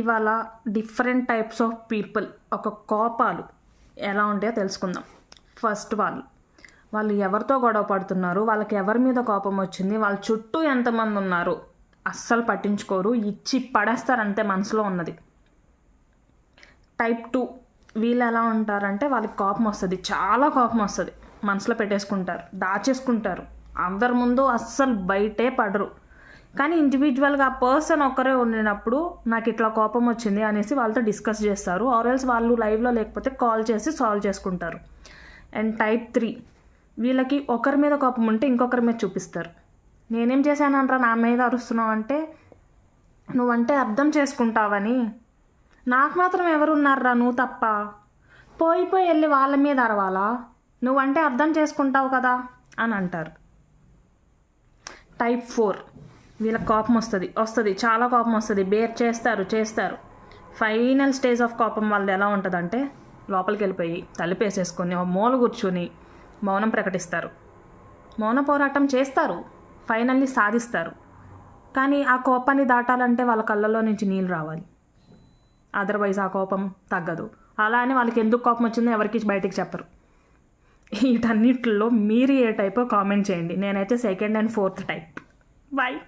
ఇవాళ different types of people ఒక కోపాలు ఎలా ఉంటాయో తెలుసుకుందాం. ఫస్ట్ వాళ్ళు ఎవరితో గొడవ పడుతున్నారు, వాళ్ళకి ఎవరి మీద కోపం వచ్చింది, వాళ్ళ చుట్టూ ఎంతమంది ఉన్నారు అస్సలు పట్టించుకోరు, ఇచ్చి పడేస్తారు అంతే మనసులో ఉన్నది. టైప్ 2 వీళ్ళు ఎలా ఉంటారంటే వాళ్ళకి కోపం వస్తుంది, చాలా కోపం వస్తుంది, మనసులో పెట్టేసుకుంటారు, దాచేసుకుంటారు, అందరి ముందు అస్సలు బయటే పడరు. కానీ ఇండివిజువల్గా ఆ పర్సన్ ఒక్కరే ఉండినప్పుడు నాకు ఇట్లా కోపం వచ్చింది అనేసి వాళ్ళతో డిస్కస్ చేస్తారు, ఆర్ఎల్స్ వాళ్ళు లైవ్లో లేకపోతే కాల్ చేసి సాల్వ్ చేసుకుంటారు. అండ్ టైప్ 3 వీళ్ళకి ఒకరి మీద కోపం ఉంటే ఇంకొకరి మీద చూపిస్తారు. నేనేం చేశానంటారా నా మీద అరుస్తున్నావు అంటే, నువ్వంటే అర్థం చేసుకుంటావని, నాకు మాత్రం ఎవరున్నారా నువ్వు తప్ప, పోయి వెళ్ళి వాళ్ళ మీద అరవాలా, నువ్వంటే అర్థం చేసుకుంటావు కదా అని అంటారు. టైప్ 4 వీళ్ళకి కోపం వస్తుంది, చాలా కోపం వస్తుంది, బేర్ చేస్తారు. ఫైనల్ స్టేజ్ ఆఫ్ కోపం వాళ్ళది ఎలా ఉంటుందంటే, లోపలికి వెళ్ళిపోయి తలుపేసేసుకొని మూల కూర్చొని మౌనం ప్రకటిస్తారు, మౌన పోరాటం చేస్తారు, ఫైనల్లీ సాధిస్తారు. కానీ ఆ కోపాన్ని దాటాలంటే వాళ్ళ కళ్ళల్లో నుంచి నీళ్ళు రావాలి, అదర్వైజ్ ఆ కోపం తగ్గదు. అలా అని వాళ్ళకి ఎందుకు కోపం వచ్చిందో ఎవరికి బయటికి చెప్పరు. వీటన్నిటిలో మీరు ఏ టైపో కామెంట్ చేయండి. నేనైతే second and fourth type. Bye.